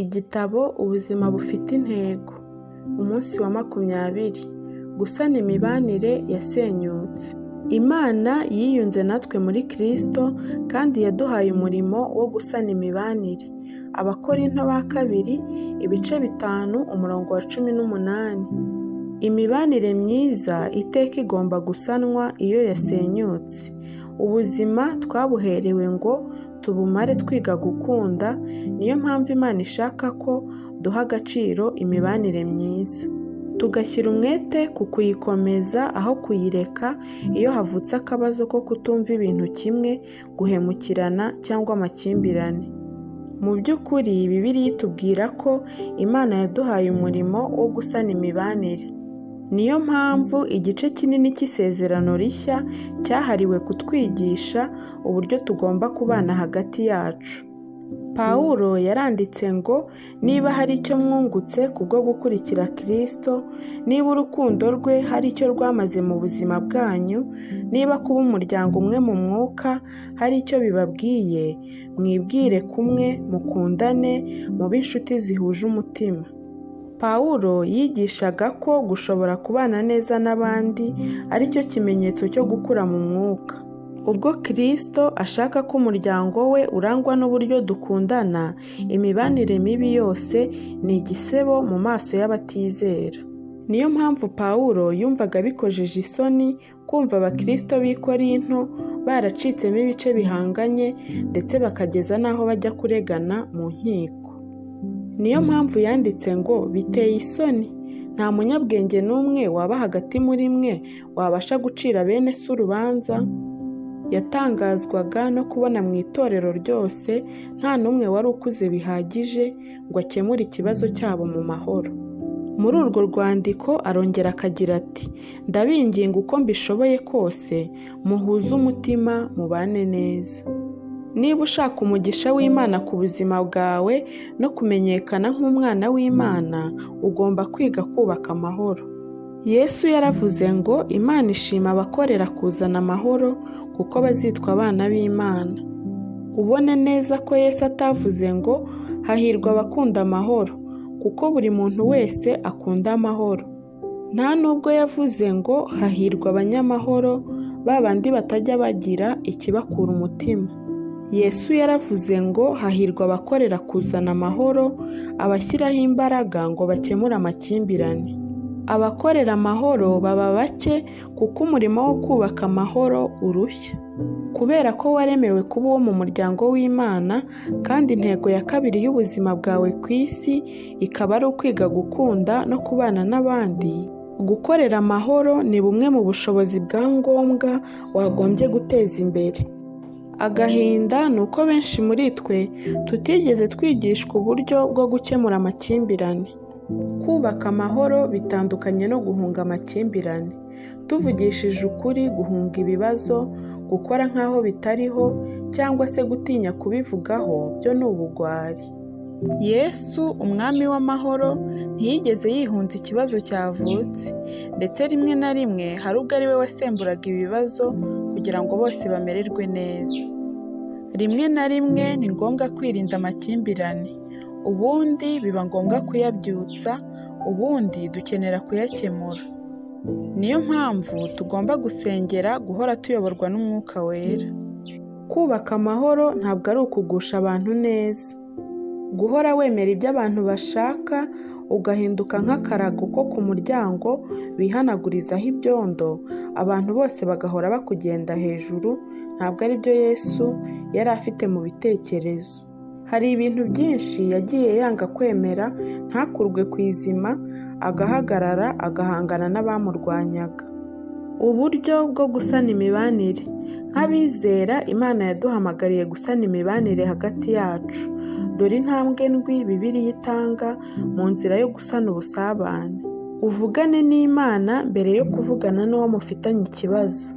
Igitabo Ubuzima bufite intego. Umunsi wa 20. Gusana imibanire yasenyutse. Imana yiyunze natwe muri Kristo kandi yaduhaye umurimo wo gusana imibanire. Abakorinto ba 2, ibice 5, umurongo wa 18. Imibanire myiza iteka igomba gusanwa iyo yasenyutse. Ubuzima twabuherewe ngo tubumare twiga gukunda, niyo mpamvu Imana ishaka ko duha agaciro imibanire myiza. Tugashyira umwete ku kuyikomeza aho kuyireka iyo havutse akabazo ko kutumva ibintu kimwe, guhemukirana cyangwa amakimbirane. Mu by'ukuri Bibiliya itubwira ko Imana yaduhaye umurimo wo gusana imibanire. Niyo mpamvu igice kinini cy'isezerano rishya cyahariwe kutwigisha uburyo tugomba kubana hagati yacu. Pawulo yaranditse ngo niba hari icyo mwungutse kubwo gukurikira Kristo, niba urukundo rwe hari icyo rwamaze mu buzima bwanyu, niba kuba umuryango umwe mu mwuka hari icyo bibabwiye, mwibwire kumwe, mukundane, mube inshuti zihuje umutima. Pawulo yigishaga ko gushobora kubana neza n'abandi ari cyo kimenyetso cyo gukura mu mwuka. Ubwo Kristo ashaka ko umuryango we urangwa n'uburyo dukundana, imibanire mibi yose ni igisebo mu maso y'abatizera. Niyo mpamvu Pawulo yumvaga bikojeje isoni kumva abakristo b'i Korinto baracitsemo ibice bihanganye ndetse bakageza n'aho bajya kuregana mu nkiko. Niyo mpamvu yanditse ngo biteye isoni, nta munyabwenge n'umwe waba hagati muri mwe wabasha gucira bene se urubanza. Yatangazwaga no kubona mu itorero ryose nta n'umwe wari ukuze bihagije ngo akemure ikibazo cyabo mu mahoro. Muri urwo rwandiko arongera akagira ati, ndabinginga uko mbishoboye kose, muhuze umutima, mubane neza. Niba ushaka umugisha w'Imana ku buzima bwawe no kumenyekana nk'umwana w'Imana, ugomba kwiga kubaka amahoro. Yesu yaravuze ngo Imana ishima abakorera kuzana amahoro kuko bazitwa abana b'Imana. Ubone neza ko Yesu atavuze ngo hahirwa abakunda amahoro, kuko buri muntu wese akunda amahoro. Nta nubwo yavuze ngo hahirwa abanyamahoro, babandi batajya bagira ikibakura umutima. Yesu yaravuze ngo hahirwa abakorera kuzana amahoro, abashyiraho imbaraga ngo bakemure amakimbirane. Abakorera amahoro baba bake kuko umurimo wo kubaka amahoro urushya. Kubera ko waremewe kuba uwo mu muryango w'Imana kandi intego ya kabiri y'ubuzima bwawe ku isi ikaba ari ukwiga gukunda no kubana n'abandi, gukorera amahoro ni bumwe mu bushobozi bwa ngombwa wagombye guteza imbere. Agahinda ni uko benshi muri twe tutigeze twigishwa uburyo bwo gukemura amakimbirane. Kubaka amahoro bitandukanye no guhunga amakimbirane. Tuvugishije ukuri, guhunga ibibazo, gukora nk'aho bitariho cyangwa se gutinya kubivugaho byo ni ubugwari. Yesu umwami w'amahoro ntiyigeze yihunza ikibazo cyavutse, ndetse rimwe na rimwe hari ubwo ari we wasemburaga ibibazo kugira ngo bose bamererwe neza. Rimwe na rimwe ni ngombwa kwirinda amakimbirane, ubundi biba ngombwa kuyabyutsa, ubundi dukenera kuyakemura. Niyo mpamvu tugomba gusengera guhora tuyoborwa n'Umwuka Wera. Kubaka amahoro ntabwo ari ukugusha abantu neza. Guhora wemera ibyo abantu bashaka ugahinduka nk'akarago ko ku muryango bihanagurizaho ibyondo, abantu bose bagahora bakugenda hejuru, ntabwo ari byo Yesu yari afite mu bitekerezo. Hari ibintu byinshi yagiye yanga kwemera, ntakurwe ku izima, agahagarara agahangana n'abamurwanyaga. Uburyo bwo gusana imibanire. Nk'abizera, Imana yaduhamagariye gusana imibanire hagati yacu. Dore intambwe ndwi Bibiliya itanga mu nzira yo gusana ubusabane. Uvugane n'Imana mbere yo kuvugana n'uwo mufitanye ikibazo.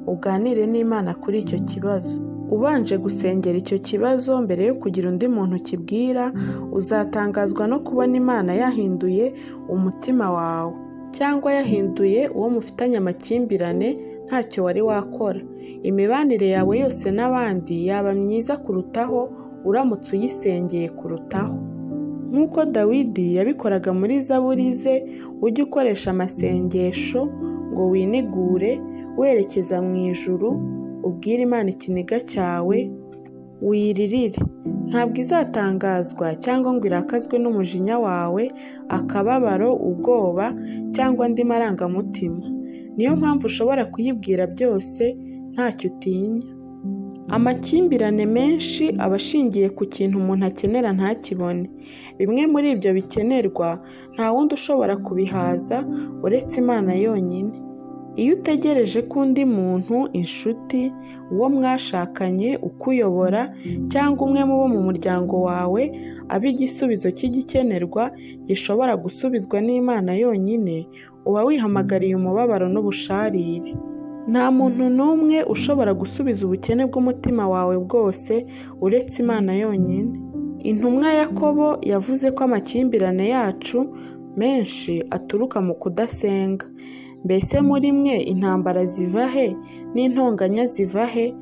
Uganire n'Imana kuri icyo kibazo. Ubanje gusengera icyo kibazo mbere yo kugira undi muntu ukibwira, uzatangazwa no kubona Imana yahinduye umutima wawe, cyangwa yahinduye uwo mufitanye amakimbirane ntacyo wari wakora. Imibanire yawe yose n'abandi yaba myiza kurutaho uramutse uyisengeye kurutaho. nk'uko Dawidi yabikoraga muri zaburi ze, ujye ukoresha amasengesho ngo winigure werekeza mu ijuru, ubwire Imana ikiniga cyawe, wiyiririre. Ntabwo izatangazwa cyangwa ngo irakazwe n'umujinya wawe, akababaro, ubwoba cyangwa andi marangamutima. Niyo mpamvu ushobora kuyibwira byose ntacyo utinya. Amakimbirane menshi aba ashingiye ku kintu umuntu akenera ntakibone. Bimwe muri ibyo bikenerwa nta wundi ushobora kubihaza uretse Imana yonyine. Iyo utegereje ko undi muntu, inshuti, uwo mwashakanye, ukuyobora cyangwa umwe mu bo mu muryango wawe aba igisubizo cy'igikenerwa gishobora gusubizwa n'Imana yonyine, uba wihamagariye umubabaro n'ubusharire. Nta muntu n'umwe ushobora gusubiza ubukene bw'umutima wawe bwose uretse Imana yonyine. Intumwa Yakobo yavuze ko amakimbirane yacu menshi aturuka mu kudasenga. Mbese muri mwe intambara ziva he n'intonganya ziva he?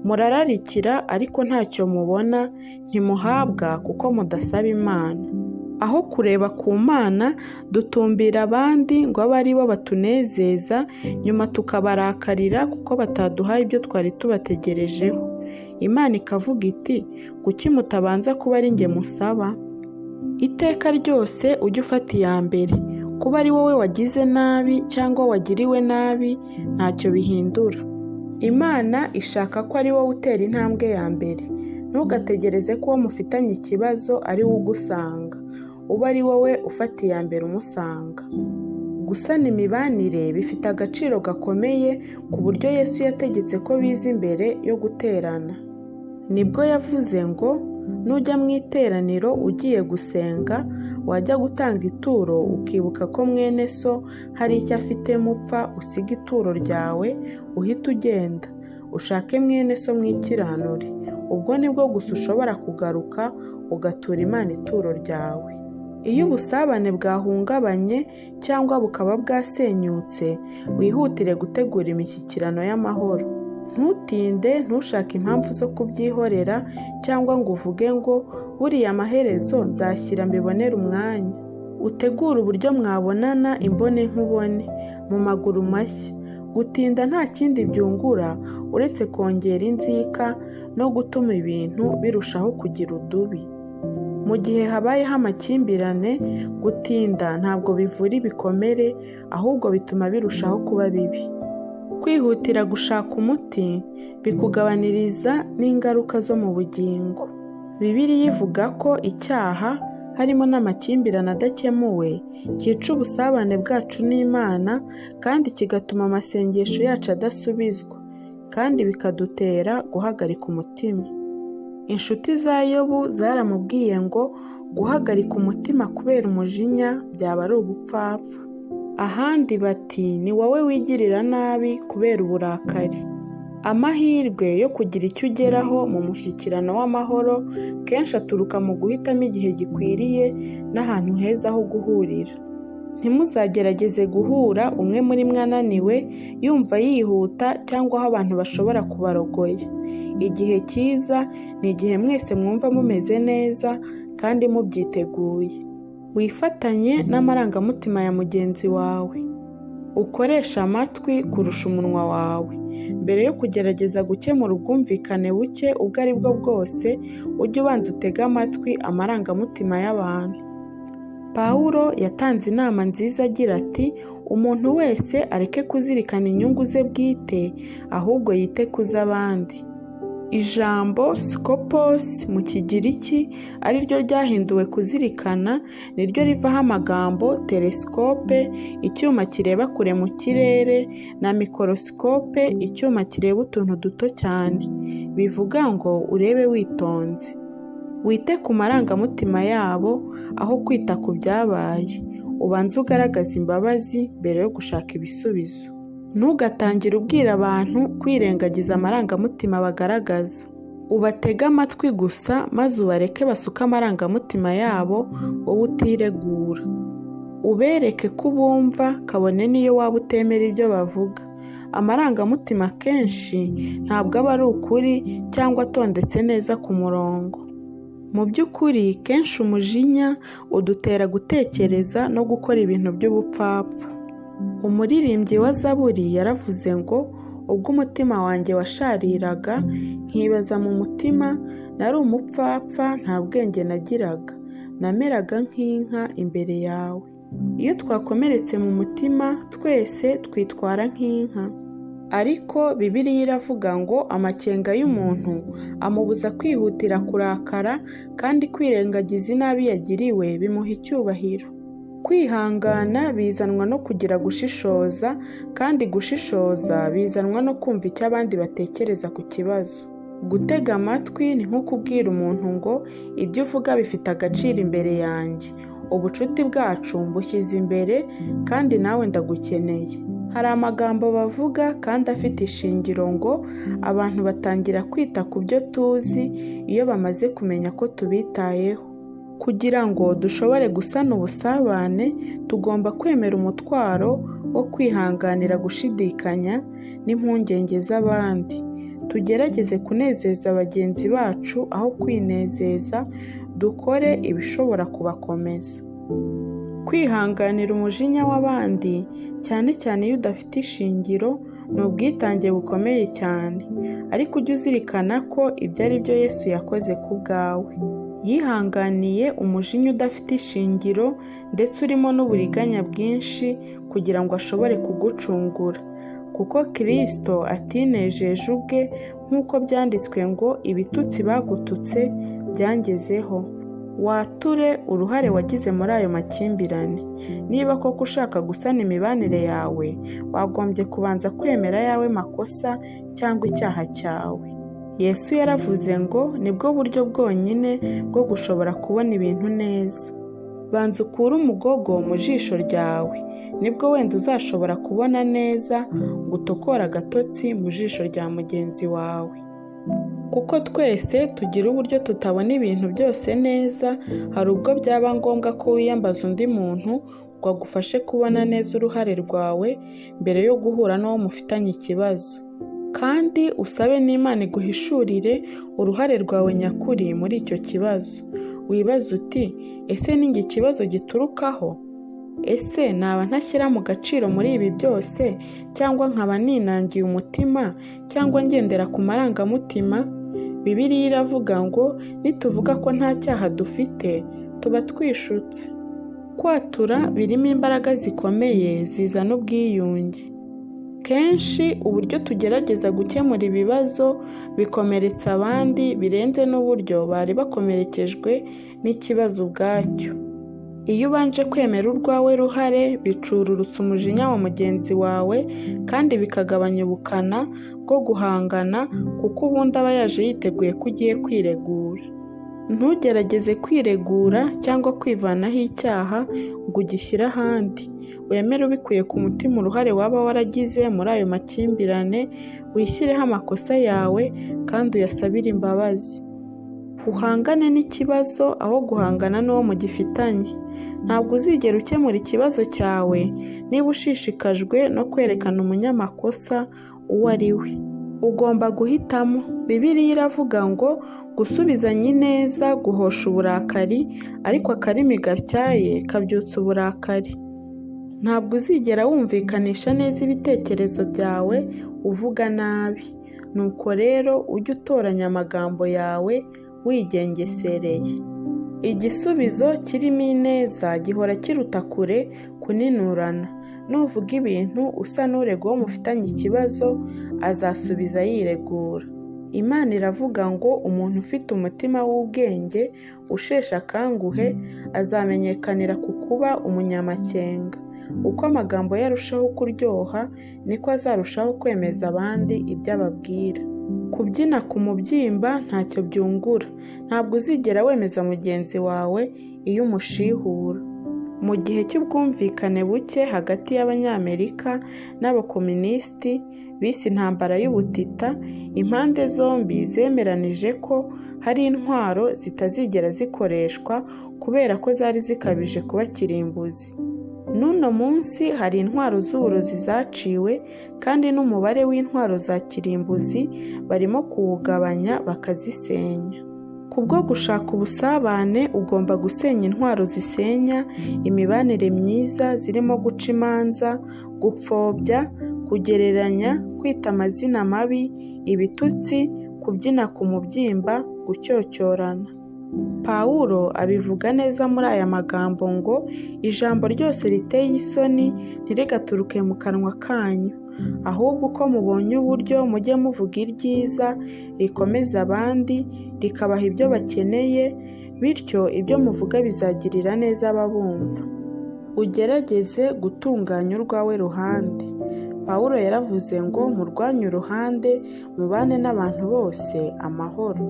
Murararikira ariko ntacyo mubona, ntimuhabwa kuko mudasaba Imana. Aho kureba ku Mana, dutumbira abandi ngo abe ari bo batunezeza, nyuma tukabarakarira kuko bataduhaye ibyo twari tubategerejeho. Imana ikavuga iti, kuki mutabanza kuba ari njye musaba? Iteka ryose ujye ufata iya mbere. Kuba ari wowe wagize nabi cyangwa wagiriwe nabi ntacyo bihindura. Imana ishaka ko ari wowe utera intambwe ya mbere. Ntugategereze ko uwo mufitanye ikibazo ari we ugusanga. Uba ari wowe ufata iya mbere umusanga. Gusana imibanire bifite agaciro gakomeye ku buryo Yesu yategetse ko biza imbere yo guterana. Nibwo yavuze ngo, nujya mu iteraniro ugiye gusenga, wajya gutanga ituro ukibuka ko mwene so hari icyo afite mupfa, usiga ituro ryawe uhita ugenda, ushake mwene so mwikiranure. Ubwo nibwo gusa ushobora kugaruka ugatura Imana ituro ryawe. Iyo ubusabane bwahungabanye cyangwa bukaba bwasenyutse, wihutire gutegura imishyikirano y'amahoro. Ntutinde, ntushake impamvu zo kubyihorera cyangwa ngo uvuge ngo buriya amaherezo nzashyira mbibonere umwanya. Utegure uburyo mwabonana imbone nkubone, mu maguru mashya. Gutinda nta kindi byungura uretse kongera inzika no gutuma ibintu birushaho kugira udubi. Mu gihe habayeho amakimbirane, gutinda ntabwo bivura ibikomere, ahubwo bituma birushaho kuba bibi. Kwihutira gushaka umuti bikugabaniriza n'ingaruka zo mu bugingo. Bibiliya ivuga ko icyaha, harimo n'amakimbirane adakemuwe, cyica ubusabane bwacu n'Imana kandi kigatuma amasengesho yacu adasubizwa, kandi bikadutera guhagarika umutima. Inshuti za Yobu zaramubwiye ngo guhagarika umutima kubera umujinya byaba ari ubupfapfa. Ahandi bati, ni wowe wigirira nabi kubera uburakari. Amahirwe yo kugira icyo ugeraho mu mushyikirano w'amahoro kenshi aturuka mu guhitamo igihe gikwiriye n'ahantu heza ho guhurira. Ntimuzagerageze guhura umwe muri mwe ananiwe, yumva yihuta cyangwa aho abantu bashobora kubarogoya. Igihe cyiza ni igihe mwese mwumva mumeze neza kandi mubyiteguye. Wifatanye n'amarangamutima ya mugenzi wawe. Ukoresha amatwi kurusha umunwa wawe. Mbere yo kugerageza gukemura ubwumvikane buke ubwo ari bwo bwose, ujye ubanza utege amatwi amarangamutima y'abantu. Pawulo yatanze inama nziza agira ati, umuntu wese areke kuzirikana inyungu ze bwite, ahubwo yite ku z'abandi. Ijambo skopos mu Kigiriki ari ryo ryahinduwe kuzirikana, ni ryo rivaho amagambo telescope, icyuma kireba kure mu kirere, na mikorosikope, icyuma kireba utuntu duto cyane. Bivuga ngo urebe witonze. Wite ku marangamutima yabo aho kwita ku byabaye. Ubanze ugaragaza imbabazi mbere yo gushaka ibisubizo. Ntugatangire ubwira abantu kwirengagiza amarangamutima bagaragaza. Ubatege amatwi gusa maze ubareke basuke amarangamutima yabo, wowe utiregura. Ubereke ko ubumva kabone n'iyo waba utemera ibyo bavuga. Amarangamutima kenshi ntabwo aba ari ukuri cyangwa atondetse neza ku murongo. Mu by'ukuri kenshi umujinya udutera gutekereza no gukora ibintu by'ubupfapfa. Umuririmbyi wa Zaburi yaravuze ngo, ubwo umutima wanjye washariraga, nkibaza mu mutima, nari umupfapfa nta bwenge nagiraga, nameraga nk'inka imbere yawe. Iyo twakomeretse mu mutima twese twitwara nk'inka. Ariko Bibiliya iravuga ngo amakenga y'umuntu amubuza kwihutira kurakara, kandi kwirengagiza inabi yagiriwe bimuha icyubahiro. Kwihangana bizanwa no kugira gushishoza, kandi gushishoza bizanwa no kumva icyo abandi batekereza ku kibazo. Gutega amatwi ni nko kubwira umuntu ngo ibyo uvuga bifite agaciro imbere yanjye, ubucuti bwacu mbushyize imbere, kandi nawe ndagukeneye. Hari amagambo bavuga kandi afite ishingiro ngo abantu batangira kwita ku byo tuzi iyo bamaze kumenya ko tubitayeho. Kugira ngo dushobore gusana ubusabane, tugomba kwemera umutwaro wo kwihanganira gushidikanya n'impungenge z'abandi. Tugerageze kunezeza bagenzi bacu aho kwinezeza, dukore ibishobora kubakomeza. Kwihanganira umujinya w'abandi, cyane cyane iyo udafite ishingiro, ni ubwitange bukomeye cyane. Ariko ujye uzirikana ko ibyo ari byo Yesu yakoze ku bwawe. Yihanganiye umujinya udafite ishingiro ndetse urimo n'uburiganya bwinshi kugira ngo ashobore kugucungura. Kuko Kristo atinejeje ubwe, nk'uko byanditswe ngo ibitutsi bagututse byangezeho. Wature uruhare wagize muri ayo makimbirane. Niba koko ushaka gusana imibanire yawe, wagombye kubanza kwemera ayawe makosa cyangwa icyaha cyawe. Yesu yaravuze ngo nibwo buryo bwonyine bwo gushobora kubona ibintu neza. Banza ukure umugogo mu jisho ryawe, nibwo wenda uzashobora kubona neza ngo utokore agatotsi mu jisho rya mugenzi wawe. Kuko twese tugira uburyo tutabona ibintu byose neza, hari ubwo byaba ngombwa ko wiyambaza undi muntu ngo agufashe kubona neza uruhare rwawe mbere yo guhura n'uwo mufitanye ikibazo. Kandi usabe n'Imana iguhishurire uruhare rwawe nyakuri muri icyo kibazo. Wibaza uti, ese ni njye ikibazo giturukaho? Ese naba ntashyira mu gaciro muri ibi byose, cyangwa nkaba ninangiye umutima, cyangwa ngendera ku marangamutima? Bibiliya iravuga ngo nituvuga ko nta cyaha dufite, tuba twishutse. Kwatura birimo imbaraga zikomeye zizana ubwiyunge. Kenshi uburyo tugerageza gukemura ibibazo bikomeretsa abandi birenze n'uburyo bari bakomerekejwe n'ikibazo ubwacyo. Iyo ubanje kwemera urwawe ruhare, bicururutsa umujinya wa mugenzi wawe kandi bikagabanya ubukana bwo guhangana, kuko ubundi aba yaje yiteguye ko ugiye kwiregura. Ntugerageze kwiregura cyangwa kwivanaho icyaha ngo ugishyire ahandi. Wemere ubikuye ku mutima uruhare waba waragize muri ayo makimbirane, wishyireho amakosa yawe kandi uyasabire imbabazi. Uhangane n'ikibazo aho guhangana n'uwo mugifitanye. Ntabwo uzigera ukemura ikibazo cyawe niba ushishikajwe no kwerekana umunyamakosa uwo ari we. Ugomba guhitamo. Bibiliya iravuga ngo gusubizanya ineza guhosha uburakari, ariko akarimi gatyaye kabyutsa uburakari. Ntabwo uzigera wumvikanisha neza ibitekerezo byawe uvuga nabi. Nuko rero ujye utoranya amagambo yawe wigengesereye. Igisubizo kirimo ineza gihora kiruta kure kuninurana. Nuvuga ibintu usa n'urega uwo mufitanye ikibazo, azasubiza yiregura. Imana iravuga ngo umuntu ufite umutima w'ubwenge usheshe akanguhe azamenyekanira ku kuba umunyamakenga. Uko amagambo ye arushaho kuryoha, niko azarushaho kwemeza abandi ibyo ababwira. Kubyina ku mubyimba ntacyo byungura. Ntabwo uzigera wemeza mugenzi wawe iyo umushihura. Mu gihe cy'ubwumvikane buke hagati y'Abanyamerika n'Abakomunisiti bise intambara y'ubutita, impande zombi zemeranije ko hari intwaro zitazigera zikoreshwa kubera ko zari zikabije kuba kirimbuzi. N'uno munsi hari intwaro z'uburozi zaciwe, kandi n'umubare w'intwaro za kirimbuzi barimo kuwugabanya bakazisenya. Kubwo gushaka ubusabane ugomba gusenya intwaro zisenya imibanire myiza zirimo guca imanza, gupfobya, kugereranya, kwita amazina mabi, ibitutsi, kubyina ku mubyimba, gucyocyorana. Pawulo abivuga neza muri aya magambo ngo ijambo ryose riteye isoni ntirigaturuke mu kanwa kanyu, ahubwo uko mubonye uburyo mujye muvuga iryiza rikomeza abandi, rikabaha ibyo bakeneye, bityo ibyo muvuga bizagirira neza ababumva. Ugerageze gutunganya urwawe ruhande. Pawulo yaravuze ngo murwanye uruhande, mubane n'abantu bose amahoro.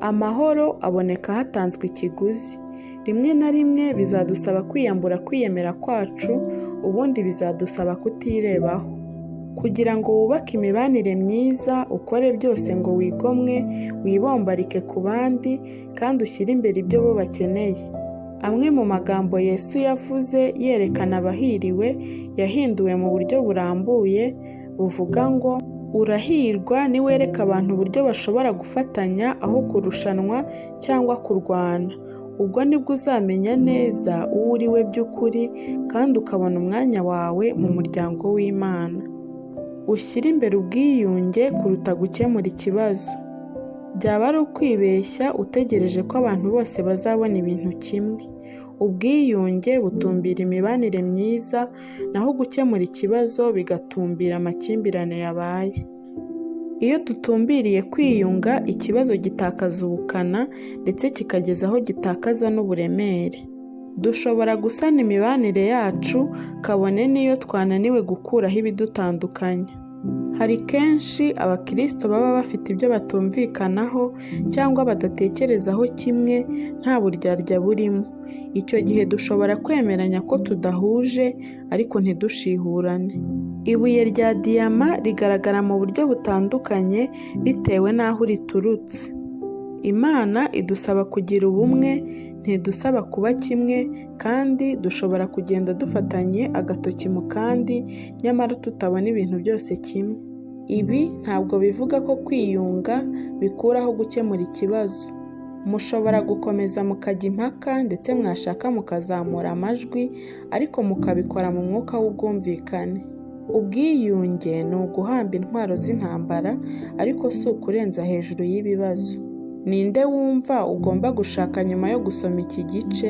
Amahoro aboneka hatanzwe ikiguzi. Rimwe na rimwe bizadusaba kwiyambura kwiyemera kwacu, ubundi bizadusaba kutirebaho. Kugira ngo wubake imibanire myiza, ukore byose ngo wigomwe, wibombarike ku bandi, kandi ushyire imbere ibyo bo bakeneye. Amwe mu magambo Yesu yavuze yerekana abahiriwe yahinduwe mu buryo burambuye buvuga ngo urahirwa niwereka abantu uburyo bashobora gufatanya aho kurushanwa cyangwa kurwana. Ubwo nibwo uzamenya neza uwo uri we by'ukuri, kandi ukabona umwanya wawe mu muryango w'Imana. Ushyire imbere ubwiyunge kuruta gukemura ikibazo. Byaba ari ukwibeshya utegereje ko abantu bose bazabona ibintu kimwe. Ubwiyunge butumbira imibanire myiza, naho gukemura ikibazo bigatumbira amakimbirane yabaye. Iyo dutumbiriye kwiyunga, ikibazo gitakaza ubukana ndetse kikageza aho gitakaza n'uburemere. Dushobora gusana imibanire yacu kabone n'iyo twananiwe gukuraho ibidutandukanya. Hari kenshi abakristo baba bafite ibyo batumvikanaho cyangwa badatekerezaho kimwe, nta buryarya burimo. Icyo gihe dushobora kwemeranya ko tudahuje ariko ntidushihurane. Ibuye rya diyama rigaragara mu buryo butandukanye bitewe n'aho riturutse. Imana idusaba kugira ubumwe, ntidusaba kuba kimwe, kandi dushobora kugenda dufatanye agatoki mu kandi, nyamara tutabona ibintu byose kimwe. Ibi ntabwo bivuga ko kwiyunga bikuraho gukemura ikibazo. Mushobora gukomeza mukajya impaka ndetse mwashaka mukazamura amajwi, ariko mukabikora mu mwuka w'ubwumvikane. Ubwiyunge ni uguhamba intwaro z'intambara, ariko si ukurenza hejuru y'ibibazo. Ninde wumva ugomba gushaka nyuma yo gusoma iki gice?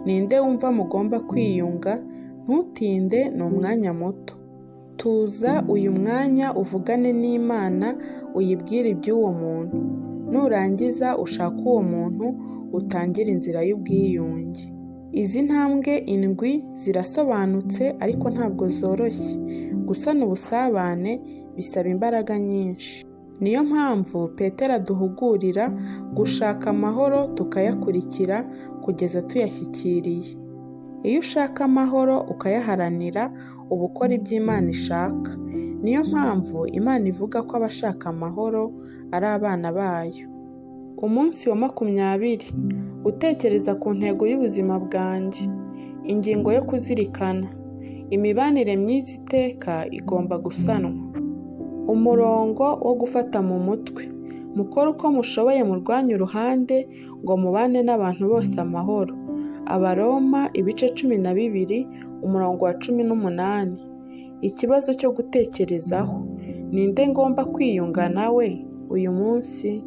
Ninde wumva mugomba kwiyunga? Ntutinde, ni umwanya muto. Tuza uyu mwanya uvugane n'Imana, uyibwire iby'uwo muntu. Nurangiza ushaka uwo muntu, utangire inzira y'ubwiyunge. Izi ntambwe 7 zirasobanutse ariko ntabwo zoroshye. Gusana ubusabane bisaba imbaraga nyinshi. Niyo mpamvu Petero aduhugurira gushaka amahoro tukayakurikira kugeza tuyashyikiriye. Iyo ushaka amahoro ukayaharanira, uba ukora ibyo Imana ishaka. Niyo mpamvu Imana ivuga ko abashaka amahoro ari abana bayo. Umunsi wa 20. Gutekereza ku ntego y'ubuzima bwanjye. Ingingo yo kuzirikana. Imibanire myiza iteka igomba gusanwa. Umurongo wo gufata mu mutwe. Mukore uko mushoboye murwanye uruhande ngo mubane n'abantu bose amahoro. Abaroma 12, umurongo wa 18. Ikibazo cyo gutekerezaho. Ninde ngomba kwiyunga nawe uyu munsi?